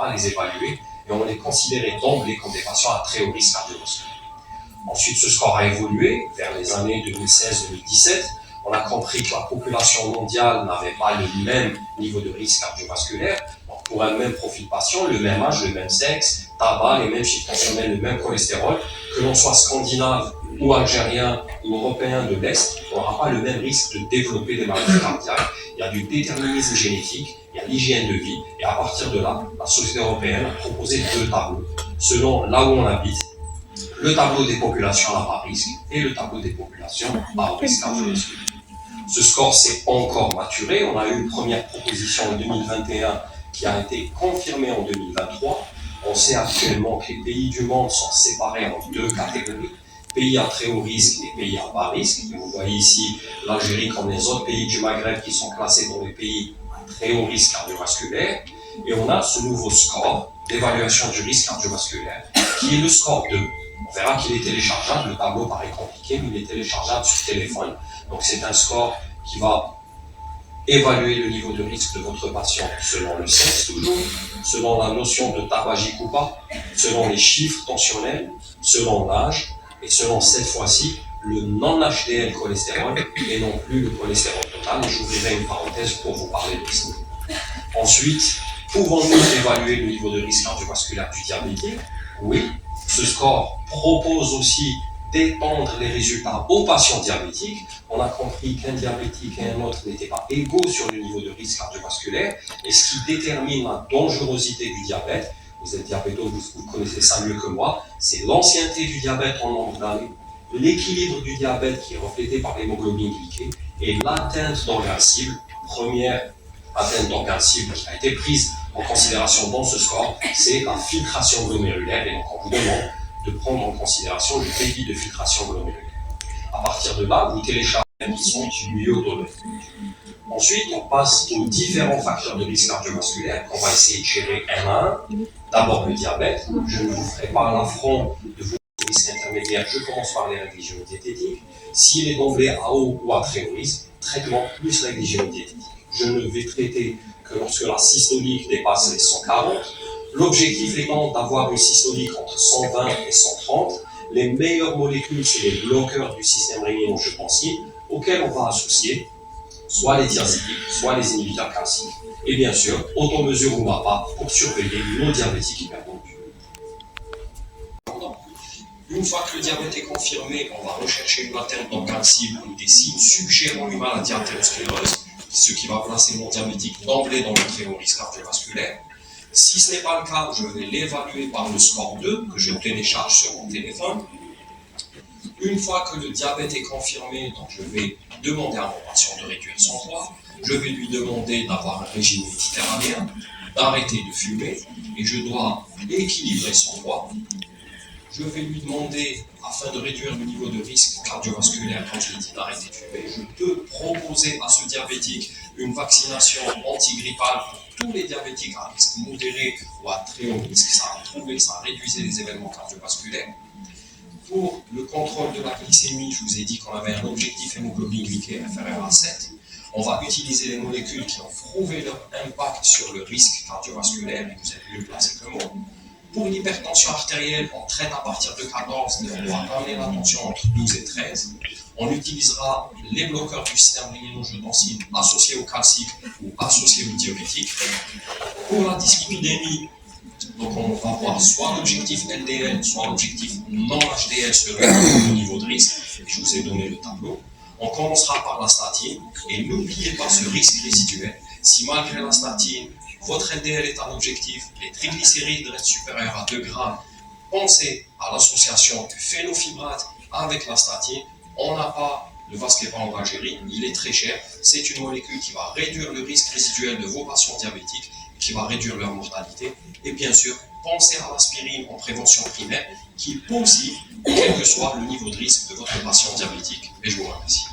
pas les évaluer et on les considérait d'emblée comme des patients à très haut risque cardiovasculaire. Ensuite, ce score a évolué vers les années 2016-2017. On a compris que la population mondiale n'avait pas le même niveau de risque cardiovasculaire. Donc, pour un même profil patient, le même âge, le même sexe, tabac, les mêmes chiffres tensionnels, le même cholestérol, que l'on soit scandinave ou algérien ou européen de l'Est, on n'aura pas le même risque de développer des maladies cardiaques. Il y a du déterminisme génétique, il y a l'hygiène de vie, et à partir de là, la société européenne a proposé 2 tableaux, selon là où on habite, le tableau des populations à bas risque et le tableau des populations à haut risque cardiovasculaire. Ce score s'est encore maturé. On a eu une première proposition en 2021 qui a été confirmée en 2023. On sait actuellement que les pays du monde sont séparés en 2 catégories, pays à très haut risque et pays à bas risque. Et vous voyez ici l'Algérie comme les autres pays du Maghreb qui sont classés dans les pays à très haut risque cardiovasculaire. Et on a ce nouveau score d'évaluation du risque cardiovasculaire qui est le score 2. On verra qu'il est téléchargeable, le tableau paraît compliqué, mais il est téléchargeable sur téléphone. Donc c'est un score qui va évaluer le niveau de risque de votre patient selon le sexe toujours, selon la notion de tabagique ou pas, selon les chiffres tensionnels, selon l'âge, et selon cette fois-ci le non-HDL cholestérol et non plus le cholestérol total. Et j'ouvrirai une parenthèse pour vous parler de ça. Ensuite, pouvons-nous évaluer le niveau de risque cardiovasculaire du diabétique? Oui. Ce score propose aussi d'étendre les résultats aux patients diabétiques. On a compris qu'un diabétique et un autre n'étaient pas égaux sur le niveau de risque cardiovasculaire. Et ce qui détermine la dangerosité du diabète, vous êtes diabétologue, vous connaissez ça mieux que moi, c'est l'ancienneté du diabète en nombre d'années, l'équilibre du diabète qui est reflété par l'hémoglobine glyquée et l'atteinte d'organes cibles. Première atteinte d'organes cibles qui a été prise en considération dans ce score, c'est la filtration glomérulaire. Et donc, on vous demande de prendre en considération le débit de filtration glomérulaire. À partir de là, vous téléchargez qui sont mieux donnés. Ensuite, on passe aux différents facteurs de risque cardiovasculaire qu'on va essayer de gérer un à un. D'abord, le diabète. Je ne vous ferai pas l'affront de vous risque intermédiaire. Je commence par les règles hygiéno-diététiques. S'il est d'emblée à haut ou à très haut risque, traitement plus règles hygiéno-diététiques. Je ne vais traiter que lorsque la systolique dépasse les 140. L'objectif étant d'avoir une systolique entre 120 et 130. Les meilleures molécules, c'est les bloqueurs du système rénino-angiotensine, auxquels on va associer soit les thiazidiques, soit les inhibiteurs calciques. Et bien sûr, automesure ou MAPA pour surveiller nos diabétiques hypertendus. Une fois que le diabète est confirmé, on va rechercher une atteinte d'organes cibles ou des signes suggérant une maladie artérioscléreuse, ce qui va placer mon diabétique d'emblée dans le très haut risque cardiovasculaire. Si ce n'est pas le cas, je vais l'évaluer par le score 2 que je télécharge sur mon téléphone. Une fois que le diabète est confirmé, donc je vais demander à mon patient de réduire son poids, je vais lui demander d'avoir un régime méditerranéen, d'arrêter de fumer, et je dois équilibrer son poids. Je vais lui demander, afin de réduire le niveau de risque cardiovasculaire, quand je lui dis d'arrêter de fumer, je peux proposer à ce diabétique une vaccination antigrippale pour tous les diabétiques à risque modéré ou à très haut risque. Ça a prouvé que ça réduisait les événements cardiovasculaires. Pour le contrôle de la glycémie, je vous ai dit qu'on avait un objectif hémoglobine glyquée inférieur à 7. On va utiliser les molécules qui ont prouvé leur impact sur le risque cardiovasculaire, et vous êtes mieux placé que moi. Pour l'hypertension artérielle, on traite à partir de 14, mais on doit ramener la tension entre 12 et 13. On utilisera les bloqueurs du système rénino-angiotensine associés au calcique ou associés au diurétique. Pour la dyslipidémie, donc on va voir soit l'objectif LDL, soit l'objectif non-HDL selon le niveau de risque. Et je vous ai donné le tableau. On commencera par la statine, et n'oubliez pas ce risque résiduel. Si malgré la statine, votre LDL est un objectif, les triglycérides restent supérieurs à 2 grammes, pensez à l'association du phénofibrate avec la statine. On n'a pas le Vascepa en Algérie, il est très cher. C'est une molécule qui va réduire le risque résiduel de vos patients diabétiques, qui va réduire leur mortalité. Et bien sûr, pensez à l'aspirine en prévention primaire, qui est positive, quel que soit le niveau de risque de votre patient diabétique. Et je vous remercie.